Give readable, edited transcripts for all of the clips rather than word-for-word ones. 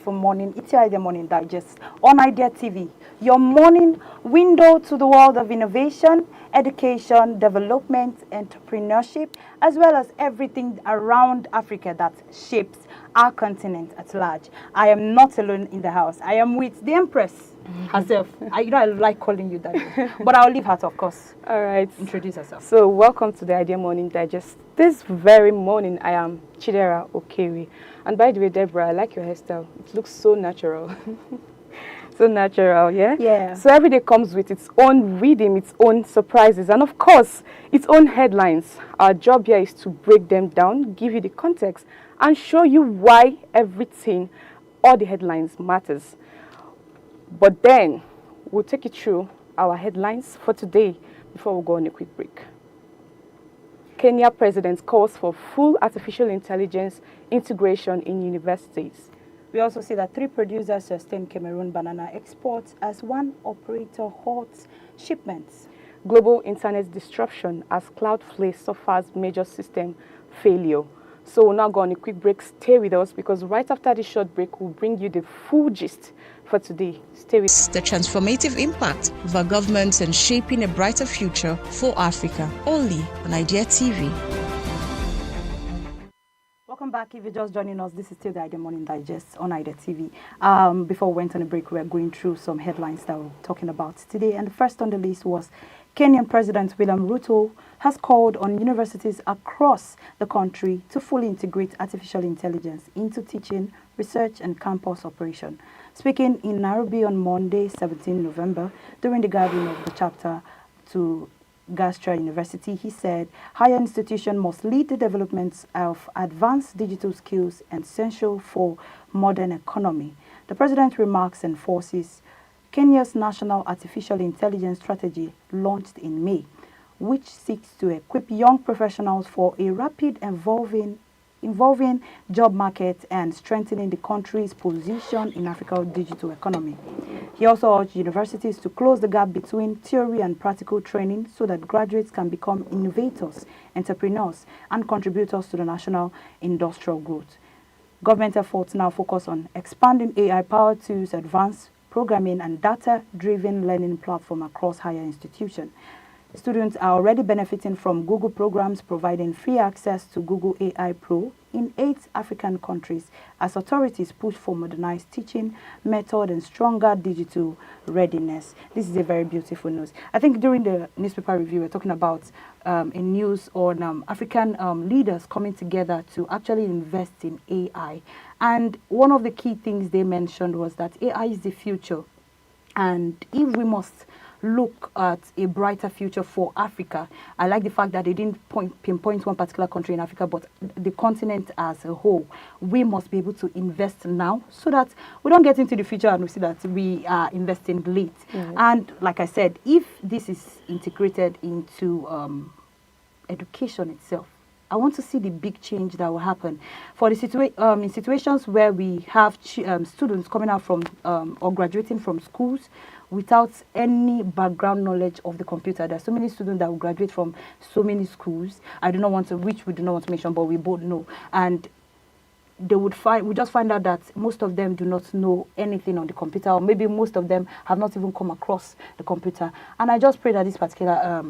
For morning, it's your Idea Morning Digest on Idea TV, your morning window to the world of innovation, education, development, entrepreneurship, as well as everything around Africa that shapes our continent at large. I am not alone in the house. I am with the Empress herself. I like calling you that, but I'll leave her to, of course, All right. introduce herself. So, welcome to the Idea Morning Digest. This very morning, I am Chidera Okeri. And by the way, Deborah, I like your hairstyle. It looks so natural. So natural, yeah? Yeah. So, every day comes with its own rhythm, its own surprises, and of course, its own headlines. Our job here is to break them down, give you the context, and show you why everything, all the headlines matters. But then, we'll take you through our headlines for today before we go on a quick break. Kenya president calls for full artificial intelligence integration in universities. We also see that 3 producers sustain Cameroon banana exports as one operator halts shipments. Global internet disruption as Cloudflare suffers major system failure. So we'll now go on a quick break. Stay with us because right after this short break, we'll bring you the full gist for today. Stay with us. The transformative impact of our government in shaping a brighter future for Africa, only on Idea TV. Welcome back. If you're just joining us, this is still the Idea Morning Digest on Idea TV. Before we went on a break, we were going through some headlines that we're talking about today. And the first on the list was Kenyan President William Ruto has called on universities across the country to fully integrate artificial intelligence into teaching, research, and campus operation. Speaking in Nairobi on Monday, 17 November, during the gathering of the chapter to Gastra University, he said higher institutions must lead the development of advanced digital skills essential for modern economy. The president's remarks enforces Kenya's National Artificial Intelligence Strategy launched in May, which seeks to equip young professionals for a rapid evolving job market and strengthening the country's position in Africa's digital economy. He also urged universities to close the gap between theory and practical training so that graduates can become innovators, entrepreneurs, and contributors to the national industrial growth. Government efforts now focus on expanding AI-powered tools, advanced programming, and data-driven learning platform across higher institutions. Students are already benefiting from Google programs providing free access to Google AI Pro in 8 African countries as authorities push for modernized teaching method and stronger digital readiness. This is a very beautiful news. I think during the newspaper review, we're talking about a news on African leaders coming together to actually invest in AI. And one of the key things they mentioned was that AI is the future. And if we must look at a brighter future for Africa, I like the fact that they didn't pinpoint one particular country in Africa, but the continent as a whole. We must be able to invest now so that we don't get into the future and we see that we are investing late. And like I said, if this is integrated into education itself, I want to see the big change that will happen for the in situations where we have students coming out from or graduating from schools without any background knowledge of the computer. There are so many students that will graduate from so many schools. Which we do not want to mention, but we both know. And they would we just find out that most of them do not know anything on the computer, or maybe most of them have not even come across the computer. And I just pray that this particular,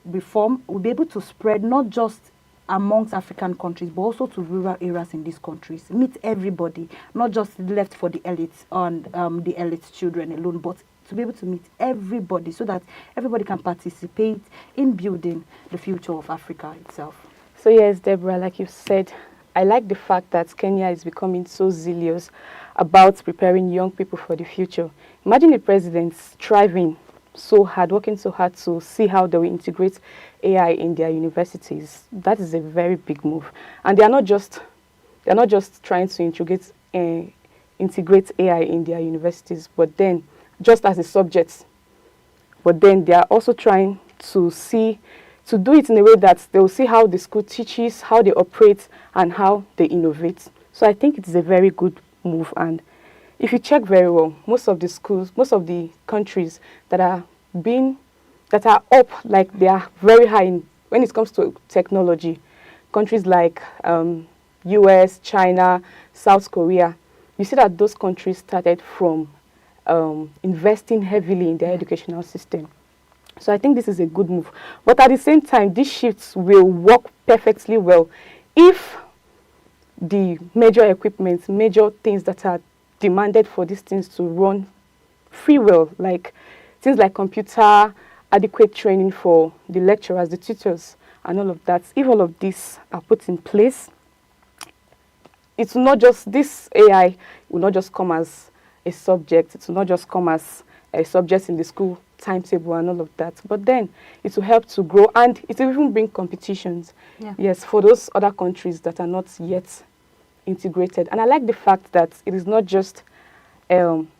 reform will be able to spread not just amongst African countries, but also to rural areas in these countries. Meet everybody, not just left for the elites and the elite children alone, but to be able to meet everybody so that everybody can participate in building the future of Africa itself. So yes, Deborah, like you said, I like the fact that Kenya is becoming so zealous about preparing young people for the future. Imagine the president striving so hard, working so hard to see how they will integrate AI in their universities. That is a very big move. And they are not just trying to integrate AI in their universities, but then just as a subject. But then they are also trying to do it in a way that they will see how the school teaches, how they operate, and how they innovate. So I think it is a very good move. And if you check very well, most of the schools, most of the countries that are up, like they are very high when it comes to technology, countries like US, China, South Korea, you see that those countries started from investing heavily in their educational system. So I think this is a good move. But at the same time, these shifts will work perfectly well if the major equipment, major things that are demanded for these things to run free well, like things like computer, adequate training for the lecturers, the tutors, and all of that. If all of these are put in place, it's not just, this AI will not just come as a subject, it will not just come as a subject in the school timetable and all of that, but then it will help to grow, and it will even bring competitions. Yeah. Yes, for those other countries that are not yet integrated. And I like the fact that it is not just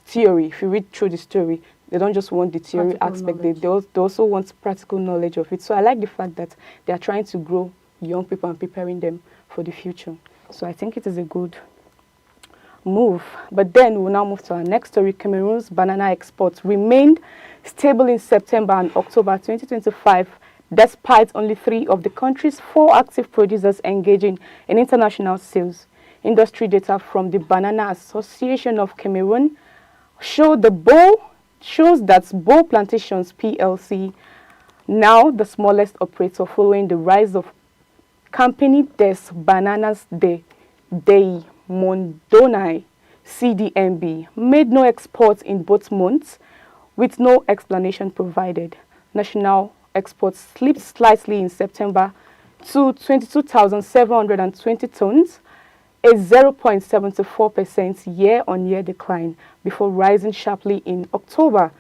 theory. If you read through the story, they don't just want the theory Practical aspect, knowledge. they also want practical knowledge of it. So I like the fact that they are trying to grow young people and preparing them for the future. So I think it is a good move. But then we'll now move to our next story. Cameroon's banana exports remained stable in September and October 2025, despite only 3 of the country's 4 active producers engaging in international sales. Industry data from the Banana Association of Cameroon shows that Bow Plantations PLC, now the smallest operator following the rise of Compagnie des Bananas de Mondonai, CDMB, made no exports in both months, with no explanation provided. National exports slipped slightly in September to 22,720 tons, a 0.74% year-on-year decline, before rising sharply in October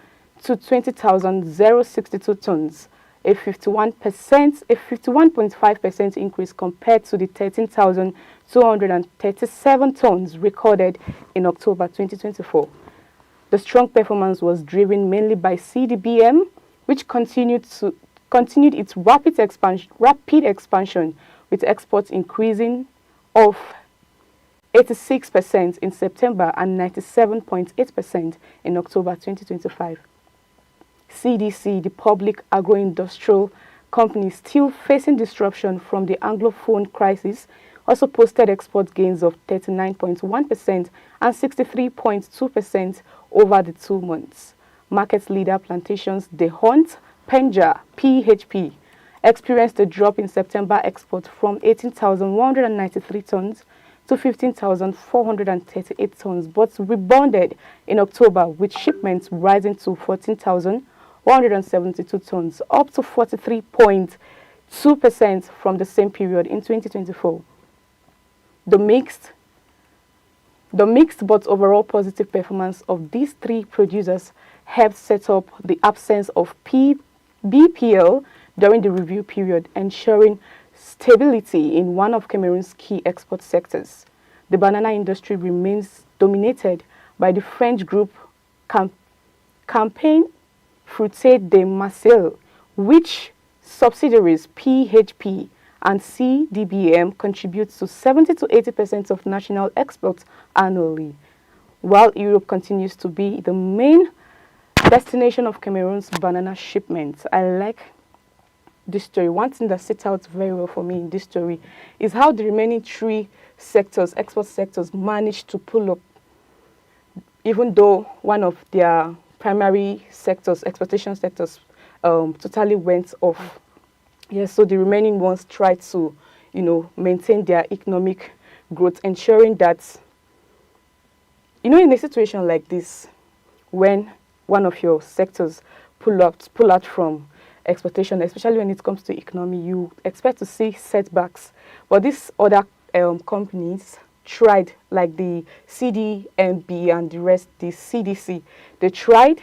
to 20,062 tons, a 51.5% increase compared to the 13,237 tons recorded in October 2024. The strong performance was driven mainly by CDBM, which continued its rapid expansion, with exports increasing of 86% in September and 97.8% in October 2025. CDC, the public agro-industrial company still facing disruption from the Anglophone crisis, also posted export gains of 39.1% and 63.2% over the 2 months. Market leader Plantations de Hunt Penja, PHP, experienced a drop in September exports from 18,193 tons to 15,438 tons, but rebounded in October, with shipments rising to 14,172 tons, up to 43.2% from the same period in 2024. The mixed but overall positive performance of these 3 producers helped set up the absence of BPL during the review period, ensuring stability in one of Cameroon's key export sectors. The banana industry remains dominated by the French group Campagne Fruitier de Marseille, which subsidiaries PHP and CDBM contribute to 70 to 80% of national exports annually, while Europe continues to be the main destination of Cameroon's banana shipments. I like this story. One thing that sits out very well for me in this story is how the remaining 3 sectors, export sectors, managed to pull up, even though one of their primary sectors, exportation sectors, totally went off. Yes, so the remaining ones tried to, maintain their economic growth, ensuring that, in a situation like this, when one of your sectors pull out from exportation, especially when it comes to economy, you expect to see setbacks. But these other companies tried, like the CDMB and the rest, the CDC, they tried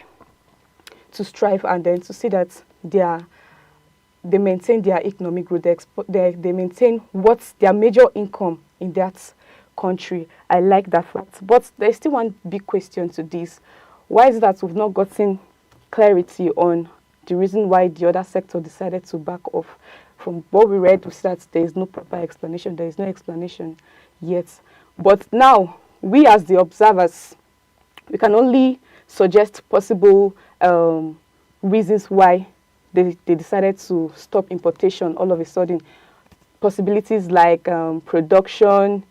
to strive and then to see that they maintain their economic growth, they maintain what's their major income in that country. I like that fact. But there's still one big question to this. Why is it that we've not gotten clarity on the reason why the other sector decided to back off? From what we read, we see that there is no proper explanation. There is no explanation yet. But now, we as the observers, we can only suggest possible reasons why they decided to stop importation all of a sudden. Possibilities like production,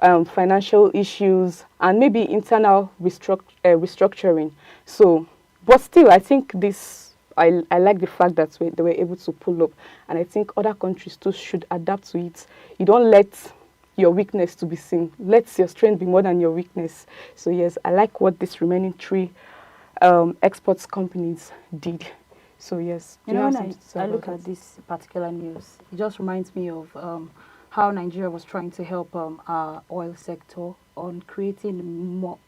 financial issues, and maybe internal restructuring. So, but still, I think this, I like the fact that they were able to pull up, and I think other countries too should adapt to it. You don't let your weakness to be seen. Let your strength be more than your weakness. So yes, I like what this remaining three exports companies did. So yes, You know, when I look at this particular news, it just reminds me of how Nigeria was trying to help our oil sector on creating more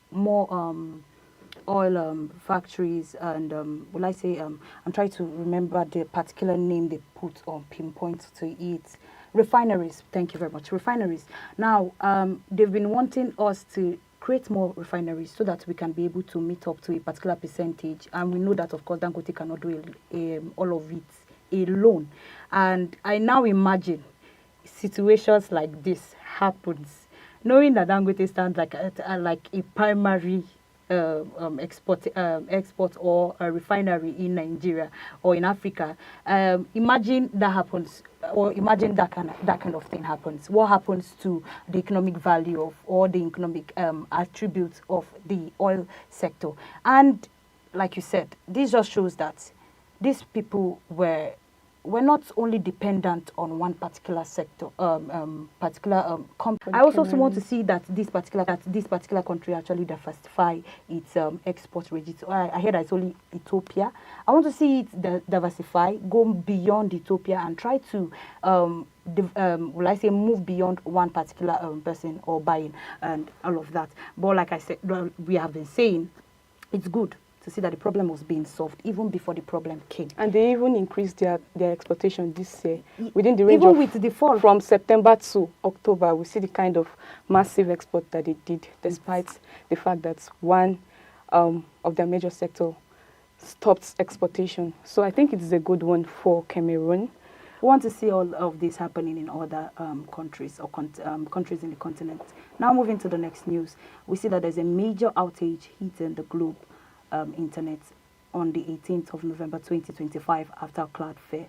oil factories, and will I say I'm trying to remember the particular name they put on pinpoint to it. Refineries. Thank you very much. Refineries. Now they've been wanting us to create more refineries so that we can be able to meet up to a particular percentage, and we know that of course Dangote cannot do all of it alone. And I now imagine situations like this happens, knowing that Dangote stands like a primary export or a refinery in Nigeria or in Africa. Imagine that happens, or imagine that kind of thing happens. What happens to the economic value of, or the economic attributes of the oil sector? And like you said, this just shows that these people were not only dependent on one particular sector, particular company. I also want to see that this particular country actually diversify its export register. I heard it's only Ethiopia. I want to see it diversify, go beyond Ethiopia, and try to will I say move beyond one particular person or buying and all of that. But like I said, we have been saying, it's good to see that the problem was being solved even before the problem came. And they even increased their exportation this year within the range even of, with the fall from September to October. We see the kind of massive export that they did, despite the fact that one of their major sector stopped exportation. So I think it's a good one for Cameroon. We want to see all of this happening in other countries or countries in the continent. Now moving to the next news, we see that there's a major outage hitting the globe internet on the 18th of November 2025 after Cloudflare,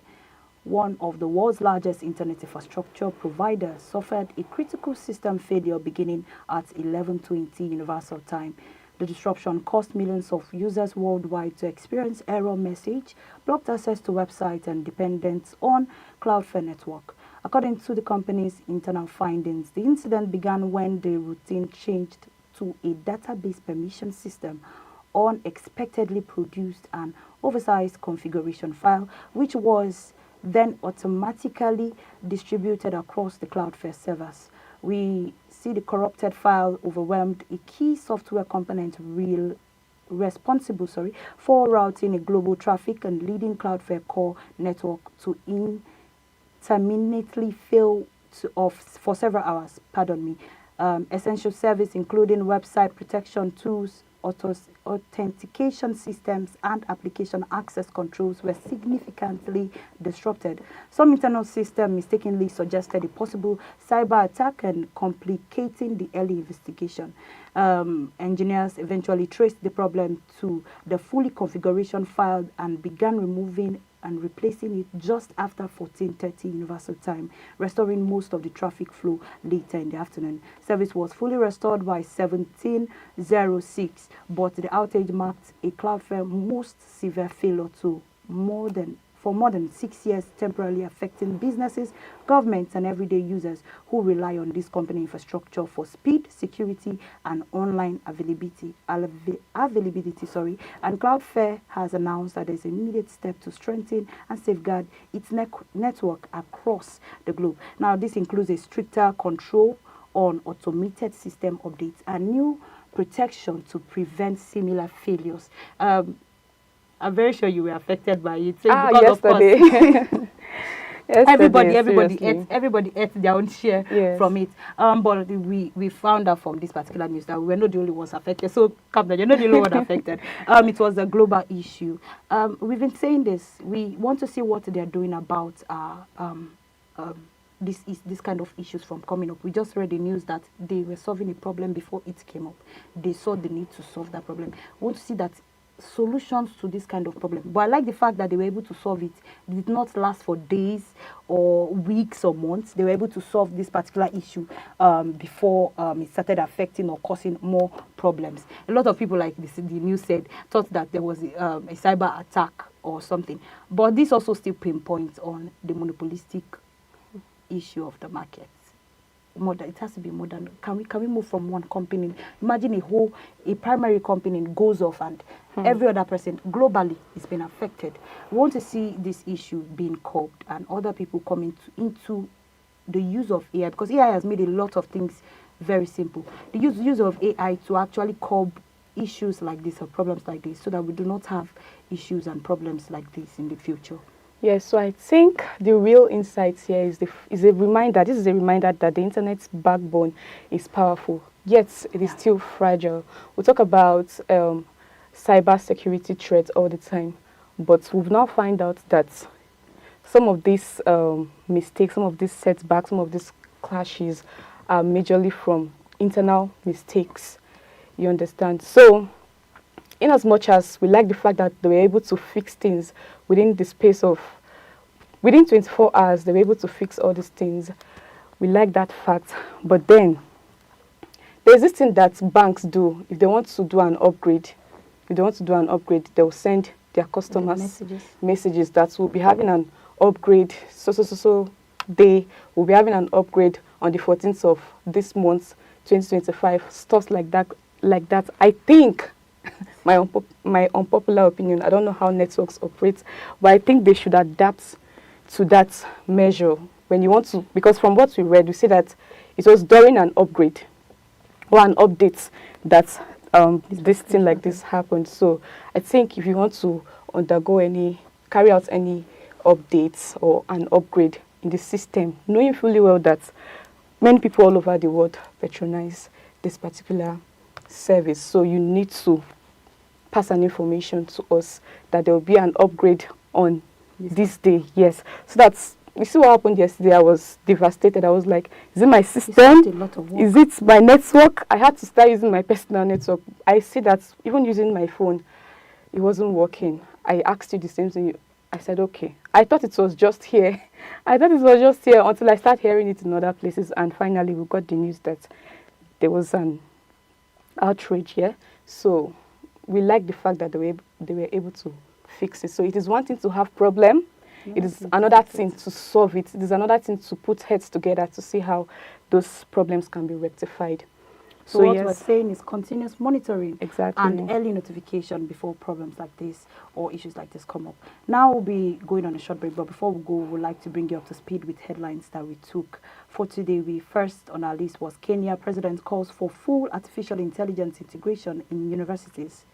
one of the world's largest internet infrastructure providers, suffered a critical system failure beginning at 11:20 Universal Time. The disruption caused millions of users worldwide to experience error message, blocked access to websites, and dependence on Cloudflare network. According to the company's internal findings, the incident began when the routine changed to a database permission system unexpectedly produced an oversized configuration file, which was then automatically distributed across the Cloudflare servers. We see the corrupted file overwhelmed a key software component responsible for routing a global traffic and leading Cloudflare core network to intermittently fail for several hours. Essential service including website protection tools, authentication systems, and application access controls were significantly disrupted. Some internal system mistakenly suggested a possible cyber attack and complicating the early investigation. Engineers eventually traced the problem to the fully configuration file and began removing and replacing it just after 14:30 Universal Time, restoring most of the traffic flow later in the afternoon. Service was fully restored by 17:06, but the outage marked a Cloudflare most severe failure for more than 6 years, temporarily affecting businesses, governments, and everyday users who rely on this company infrastructure for speed, security, and online availability. And Cloudflare has announced that there's an immediate step to strengthen and safeguard its network across the globe. Now, this includes a stricter control on automated system updates and new protection to prevent similar failures. I'm very sure you were affected by it. Yesterday. Everybody ate their own share from it. But we found out from this particular news that we were not the only ones affected. So, Captain, you're not the only one affected. It was a global issue. We've been saying this. We want to see what they're doing about this kind of issues from coming up. We just read the news that they were solving a problem before it came up. They saw the need to solve that problem. We want to see that solutions to this kind of problem. But I like the fact that they were able to solve it. It did not last for days or weeks or months. They were able to solve this particular issue before it started affecting or causing more problems. A lot of people, like the news said, thought that there was a cyber attack or something. But this also still pinpoints on the monopolistic issue of the market. It has to be modern. Can we move from one company? Imagine a primary company goes off and every other person globally is being affected. We want to see this issue being curbed and other people coming into the use of AI, because AI has made a lot of things very simple. The use of AI to actually curb issues like this or problems like this, so that we do not have issues and problems like this in the future. Yes, so I think the real insight here is a reminder. This is a reminder that the internet's backbone is powerful, yet it is still fragile. We talk about cyber security threats all the time, but we've now found out that some of these mistakes, some of these setbacks, some of these clashes are majorly from internal mistakes. You understand? So, in as much as we like the fact that they were able to fix things within the space of, within 24 hours, they were able to fix all these things. We like that fact. But then, there's this thing that banks do. If they want to do an upgrade, they'll send their customers messages that will be having an upgrade. So they will be having an upgrade on the 14th of this month, 2025. Stuff like that. I think, my unpopular opinion, I don't know how networks operate, but I think they should adapt to that measure when you want to, because from what we read, we see that it was during an upgrade or an update that this thing like this happened. So I think if you want to carry out any updates or an upgrade in the system, knowing fully well that many people all over the world patronize this particular service, so you need to pass an information to us that there will be an upgrade on this day. Yes, so that's, you see what happened yesterday. I was devastated. I was like, is it my system? Is it my network? I had to start using my personal network. I see that even using my phone, it wasn't working. I asked you the same thing. I said, okay. I thought it was just here. Until I started hearing it in other places, and finally we got the news that there was an outrage here. So we like the fact that they were able to fix it. So it is one thing to have problem. It is another thing to solve it. It is another thing to put heads together to see how those problems can be rectified. So what we're saying is continuous monitoring, exactly, and early notification before problems like this or issues like this come up. Now we'll be going on a short break, but before we go, we'd like to bring you up to speed with headlines that we took for today. We first on our list was Kenya president calls for full artificial intelligence integration in universities.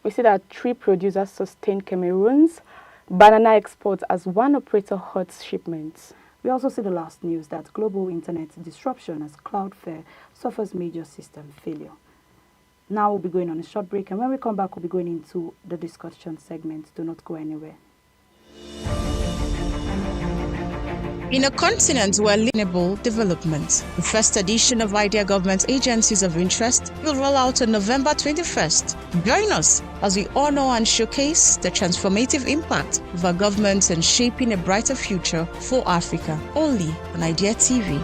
We see that 3 producers sustained Cameroon's banana exports as one operator halts shipments. We also see the last news that global internet disruption as Cloudflare suffers major system failure. Now we'll be going on a short break, and when we come back, we'll be going into the discussion segment. Do not go anywhere. In a continent where sustainable development, the first edition of IDEA Government Agencies of Interest will roll out on November 21st. Join us as we honor and showcase the transformative impact of our government in shaping a brighter future for Africa, only on IDEA TV.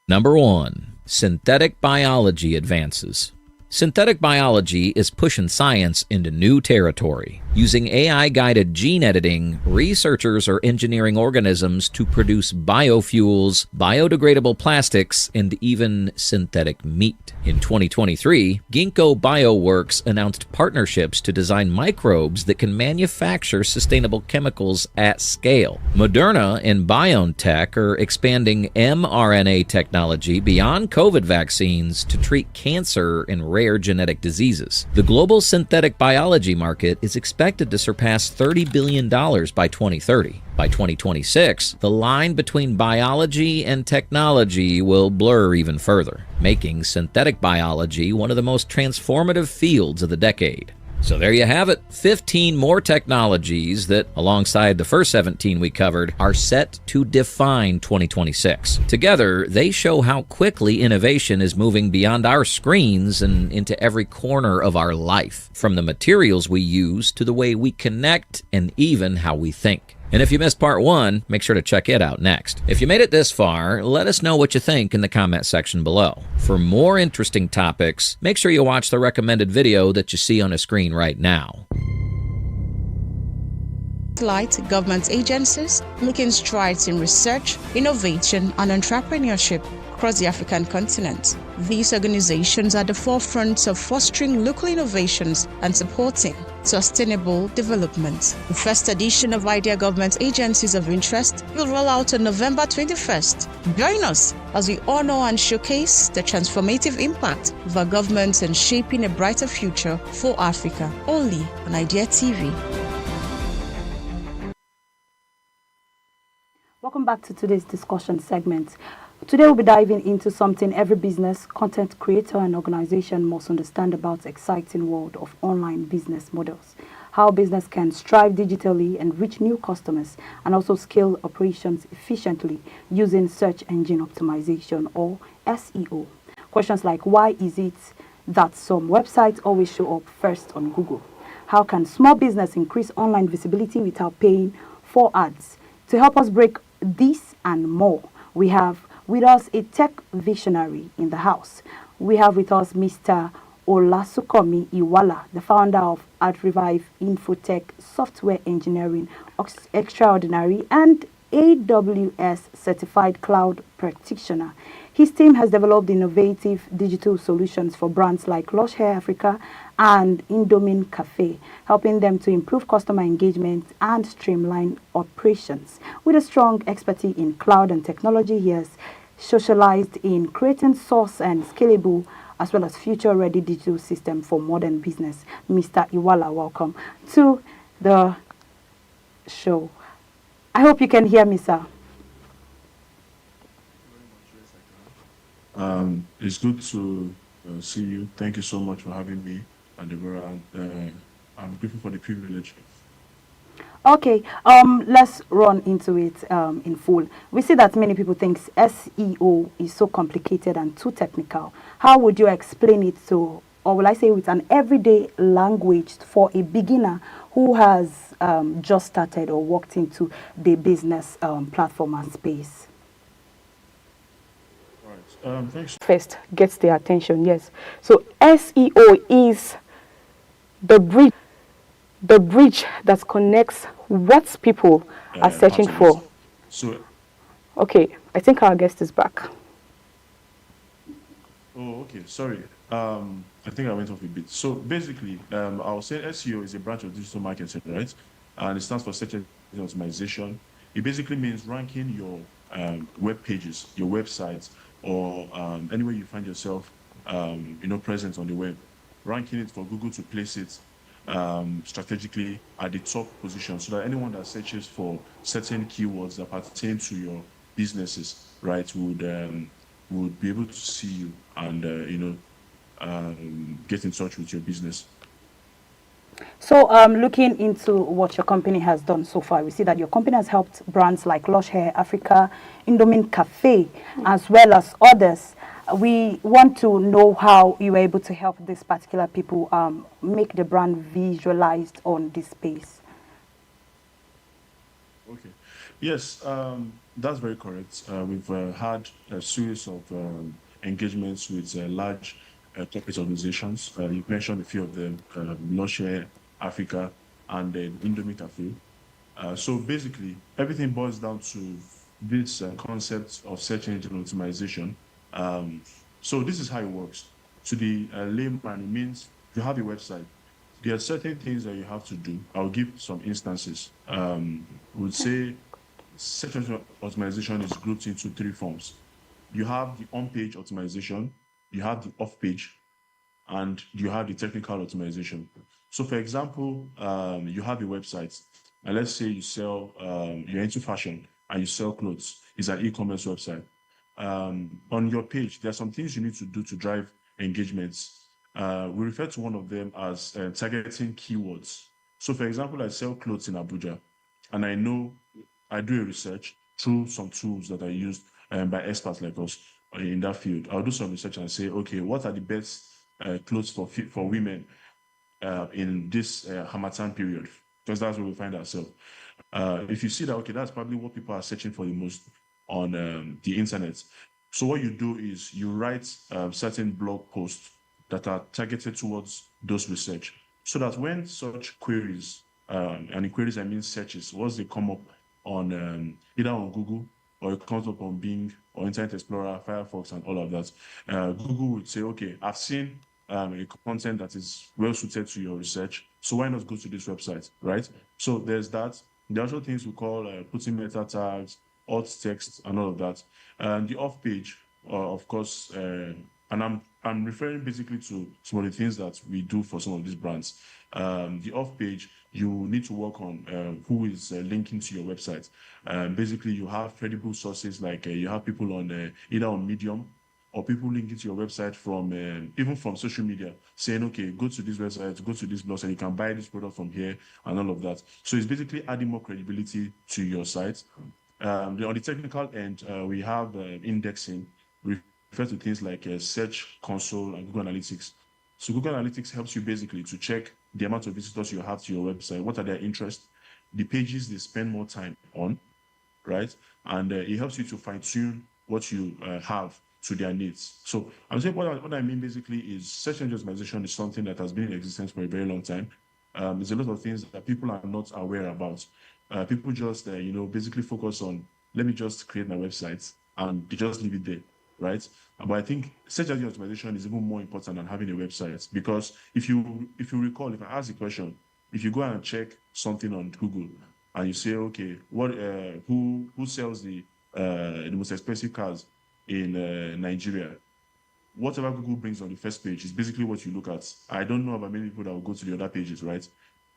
Number 1. Synthetic biology advances. Synthetic biology is pushing science into new territory. Using AI-guided gene editing, researchers are engineering organisms to produce biofuels, biodegradable plastics, and even synthetic meat. In 2023, Ginkgo Bioworks announced partnerships to design microbes that can manufacture sustainable chemicals at scale. Moderna and BioNTech are expanding mRNA technology beyond COVID vaccines to treat cancer and rare genetic diseases. The global synthetic biology market is expected to surpass $30 billion by 2030. By 2026, the line between biology and technology will blur even further, making synthetic biology one of the most transformative fields of the decade. So there you have it, 15 more technologies that, alongside the first 17 we covered, are set to define 2026. Together, they show how quickly innovation is moving beyond our screens and into every corner of our life, from the materials we use to the way we connect and even how we think. And if you missed part 1, make sure to check it out next. If you made it this far, let us know what you think in the comment section below. For more interesting topics, make sure you watch the recommended video that you see on the screen right now. Light government agencies making strides in research, innovation, and entrepreneurship across the African continent. These organizations are at the forefront of fostering local innovations and supporting sustainable development. The first edition of Idea Government Agencies of Interest will roll out on November 21st. Join us as we honor and showcase the transformative impact of our government in shaping a brighter future for Africa, only on Idea TV. Welcome back to today's discussion segment. Today we'll be diving into something every business, content creator and organization must understand about the exciting world of online business models. How business can strive digitally and reach new customers, and also scale operations efficiently using search engine optimization or SEO. Questions like, why is it that some websites always show up first on Google? How can small business increase online visibility without paying for ads? To help us break this and more, we have with us a tech visionary in the house. We have with us Mr. Olasukomi Iwala, the founder of AdRevive Infotech Software Engineering Extraordinary and AWS Certified Cloud Practitioner. His team has developed innovative digital solutions for brands like Lush Hair Africa and Indomine Cafe, helping them to improve customer engagement and streamline operations. With a strong expertise in cloud and technology, he has socialized in creating source and scalable as well as future-ready digital system for modern business. Mr. Iwala, welcome to the show. I hope you can hear me, sir. It's good to see you. Thank you so much for having me, Deborah. I'm grateful for the privilege. Okay, let's run into it in full. We see that many people think SEO is so complicated and too technical. How would you explain it to, or will I say with an everyday language for a beginner who has just started or walked into the business platform and space? All right. Thanks. First gets their attention, yes. So SEO is the bridge that connects what people are searching for. So, okay, I think our guest is back. oh, okay, sorry. I think I went off a bit. So basically, I was saying SEO is a branch of digital marketing, right? And it stands for search engine optimization. It basically means ranking your web pages, your websites, or anywhere you find yourself, present on the web, ranking it for Google to place it strategically at the top position, so that anyone that searches for certain keywords that pertain to your businesses, right, would be able to see you and get in touch with your business. So looking into what your company has done so far, we see that your company has helped brands like Lush Hair Africa, Indomine Cafe, as well as others. We want to know how you were able to help these particular people make the brand visualized on this space. Okay. Yes, that's very correct. We've had a series of engagements with large corporate organizations. You mentioned a few of them, Lush Hair Africa and Indomie Cafe. So basically, everything boils down to this concept of search engine optimization. So this is how it works. To the layman, it means you have a website. There are certain things that you have to do. I'll give some instances. We would say search engine optimization is grouped into 3 forms. You have the on-page optimization, you have the off-page, and you have the technical optimization. So for example, you have a website, and let's say you sell, you're into fashion and you sell clothes. It's an e-commerce website. On your page, there are some things you need to do to drive engagements. We refer to one of them as targeting keywords. So, for example, I sell clothes in Abuja, and I know I do a research through some tools that are used by experts like us in that field. I'll do some research and say, okay, what are the best clothes for women in this Harmattan period? Because that's where we find ourselves. If you see that, okay, that's probably what people are searching for the most on the internet. So what you do is you write certain blog posts that are targeted towards those research, so that when such queries, and in queries I mean searches, once they come up on either on Google or it comes up on Bing or Internet Explorer, Firefox, and all of that, Google would say, okay, I've seen a content that is well suited to your research, so why not go to this website, right? So there's that. There are also things we call putting meta tags, alt text, and all of that. And the off page, of course, and I'm referring basically to some of the things that we do for some of these brands. The off page, you need to work on who is linking to your website. Basically, you have credible sources, like you have people on either on Medium or people linking to your website from even from social media, saying, okay, go to this website, go to this blog, and you can buy this product from here, and all of that. So it's basically adding more credibility to your site. On the technical end, we have indexing. We refer to things like Search Console and Google Analytics. So Google Analytics helps you basically to check the amount of visitors you have to your website, what are their interests, the pages they spend more time on, right? And it helps you to fine-tune what you have to their needs. So I'm saying what I mean basically is search engine optimization is something that has been in existence for a very long time. There's a lot of things that people are not aware about. People just, basically focus on, let me just create my website, and they just leave it there, right? But I think search engine optimization is even more important than having a website, because if you recall, if I ask the question, if you go and check something on Google and you say, okay, what who sells the most expensive cars in Nigeria, whatever Google brings on the first page is basically what you look at. I don't know about many people that will go to the other pages, right?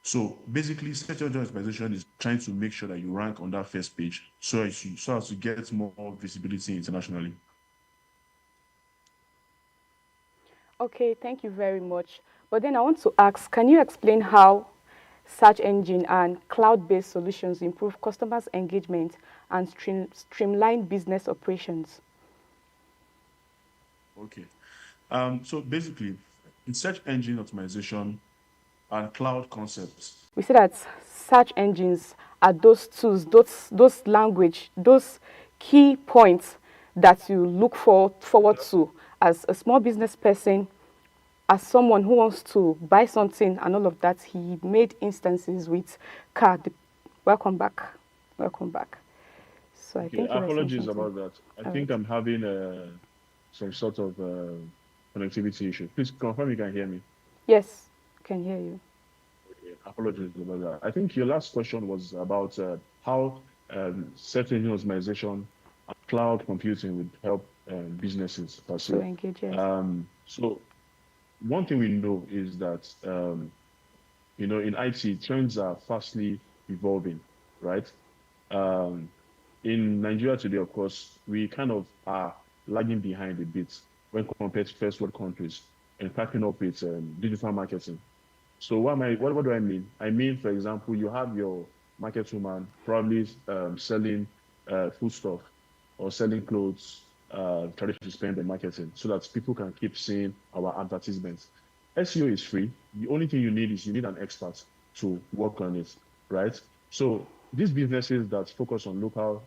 So basically, search engine optimization is trying to make sure that you rank on that first page so as to get more visibility internationally. Okay, thank you very much. But then I want to ask, can you explain how search engine and cloud-based solutions improve customers' engagement and streamline business operations? Okay. So basically, in search engine optimization and cloud concepts. We see that search engines are those tools, those language, those key points that you look forward to as a small business person, as someone who wants to buy something and all of that. He made instances with car. Welcome back. Welcome back. So I think apologies about that. I think I'm having some sort of connectivity issue. Please confirm you can hear me. Yes, I can hear you. Okay, apologies about that. I think your last question was about how search engine optimization and cloud computing would help businesses pursue. To engage, yes. So one thing we know is that in IT, trends are fastly evolving, right? In Nigeria today, of course, we kind of are lagging behind a bit when compared to first world countries and packing up with digital marketing. So what do I mean? I mean, for example, you have your market woman probably selling foodstuff or selling clothes, trying to spend on marketing so that people can keep seeing our advertisements. SEO is free. The only thing you need is an expert to work on it, right? So these businesses that focus on local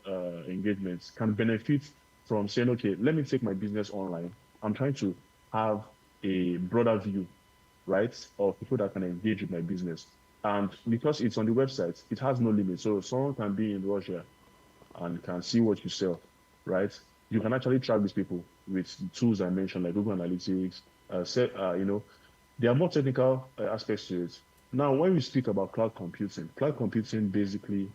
engagements can benefit from saying, okay, let me take my business online. I'm trying to have a broader view, right, of people that can engage with my business. And because it's on the website, it has no limit. So someone can be in Russia and can see what you sell, right? You can actually track these people with the tools I mentioned, like Google Analytics. There are more technical aspects to it. Now, when we speak about cloud computing basically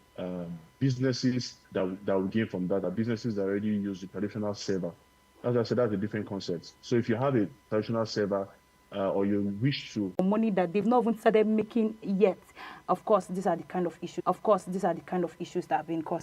businesses that will gain from that are businesses that already use the traditional server. As I said, that's a different concept. So if you have a traditional server or you wish to money that they've not even started making yet, of course, these are the kind of issues. That have been caused.